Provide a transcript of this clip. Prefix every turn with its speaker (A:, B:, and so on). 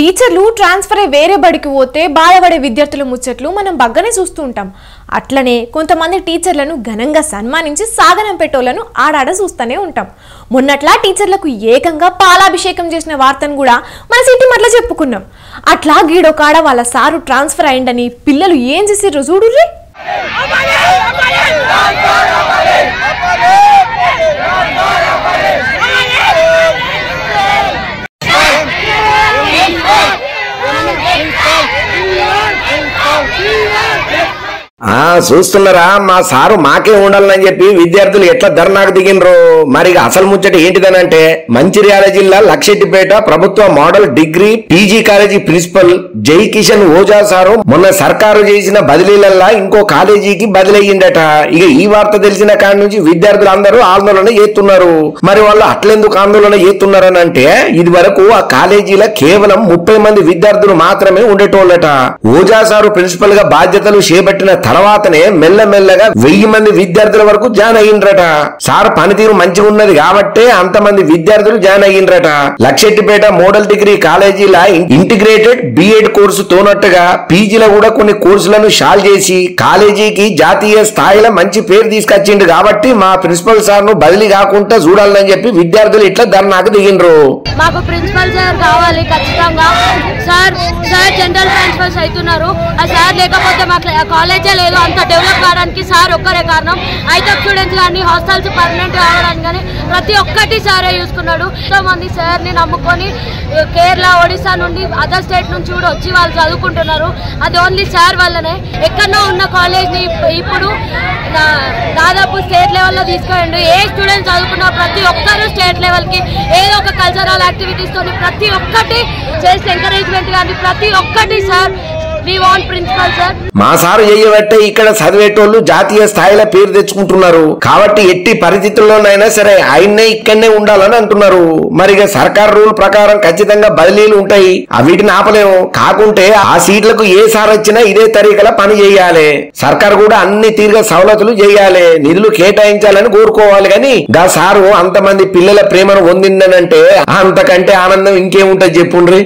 A: టీచర్లు ట్రాన్స్ఫర్ అయ్యి వేరే బడికి పోతే బాధపడే విద్యార్థుల ముచ్చట్లు మనం బగ్గనే చూస్తూ ఉంటాం. అట్లనే కొంతమంది టీచర్లను ఘనంగా సన్మానించి సాగనం పెట్టోళ్లను ఆడాడ చూస్తూనే ఉంటాం. మొన్నట్లా టీచర్లకు ఏకంగా పాలాభిషేకం చేసిన వార్తను కూడా మన సిటీ మట్ల చెప్పుకున్నాం. అట్లా గీడొకాడ వాళ్ళ సారు ట్రాన్స్ఫర్ అయిందని పిల్లలు ఏం చేసిర్రో చూడుర్రి.
B: చూస్తున్నారా, మా సారు మాకే ఉండాలని చెప్పి విద్యార్థులు ఎట్లా ధర్నాకు దిగినరు. మరి అసలు ముచ్చట ఏంటిదనంటే, మంచిర్యాల జిల్లా లక్షెట్టిపేట ప్రభుత్వ model degree PG college principal Jai Kishan Ojha sir మొన్న సర్కారు చేసిన బదిలీలల్లా ఇంకో కాలేజీకి బదిలయ్యిందట. ఇక ఈ వార్త తెలిసిన కాడి నుంచి విద్యార్థులు అందరూ ఆందోళన చేస్తున్నారు. మరి వాళ్ళు అట్లెందుకు ఆందోళన చేస్తున్నారని అంటే, ఇది వరకు ఆ కాలేజీలో కేవలం 30 మంది విద్యార్థులు మాత్రమే ఉండేటోళ్ళట. ఓజా సారు ప్రిన్సిపల్ గా బాధ్యతలు చేపట్టిన తర్వాతనే మెల్లమెల్లగా 1000 మంది విద్యార్థుల వరకు జాయిన్ అయ్యిండ్రట. సార్ పనితీరు మంచిగా ఉన్నది కాబట్టే అంతమంది విద్యార్థులు జాయిన్ అయ్యిండ్రట. లక్షెట్టిపేట మోడల్ డిగ్రీ కాలేజీల ఇంటిగ్రేటెడ్ బిఎడ్ కోర్సు తోనట్టుగా పీజీలో కూడా కొన్ని కోర్సులను షాల్ చేసి కాలేజీకి జాతీయ స్థాయిలో మంచి పేరు తీసుకొచ్చిండు. కాబట్టి మా ప్రిన్సిపల్ సార్ ను బదిలీ కాకుండా చూడాలని చెప్పి విద్యార్థులు ఇట్లా ధర్నాకు దిగిండ్రు.
C: మాకు ప్రిన్సిపల్ సార్ కావాలి ఖచ్చితంగా. సార్ జనరల్ ట్రాన్స్ఫర్స్ అవుతున్నారు. ఆ సార్ లేకపోతే మాకు కాలేజే లేదు. అంత డెవలప్ కావడానికి సార్ ఒక్కరే కారణం. ఐటెక్ స్టూడెంట్స్ కానీ హాస్టల్స్ పర్మనెంట్ కావడానికి కానీ ప్రతి ఒక్కటి సారే చూసుకున్నాడు. ఎంతో మంది సార్ని నమ్ముకొని కేరళ, ఒడిశా నుండి అదర్ స్టేట్ నుంచి కూడా వచ్చి వాళ్ళు చదువుకుంటున్నారు. అది ఓన్లీ సార్ వల్లనే. ఎక్కడో ఉన్న కాలేజ్ని ఇప్పుడు దాదాపు స్టేట్ లెవెల్లో తీసుకెళ్ళండి. ఏ స్టూడెంట్స్ చదువుకున్నా ప్రతి ఒక్కరు స్టేట్ లెవెల్కి ఏదో ఒక కల్చరల్ యాక్టివిటీస్ తోని ప్రతి ఒక్కటి చేసి ఎంకరేజ్మెంట్ కానీ ప్రతి ఒక్కటి సార్
B: మా సారు చేయబట్టే ఇక్కడ చదివేటోళ్ళు జాతీయ స్థాయిలో పేరు తెచ్చుకుంటున్నారు. కాబట్టి ఎట్టి పరిస్థితుల్లోనైనా సరే ఆయన్నే ఇక్కడనే ఉండాలని అంటున్నారు. మరి సర్కార్ రూల్ ప్రకారం ఖచ్చితంగా బదిలీలు ఉంటాయి, వీటిని ఆపలేము. కాకుంటే ఆ సీట్లకు ఏ సార్ వచ్చినా ఇదే తరీకల పని చేయాలి. సర్కార్ కూడా అన్ని తీరుగా సవలతులు చేయాలి, నిధులు కేటాయించాలని కోరుకోవాలి. కానీ గా సారు అంతమంది పిల్లల ప్రేమను పొందిందనంటే అంతకంటే ఆనందం ఇంకేముంటది చెప్పుండ్రి.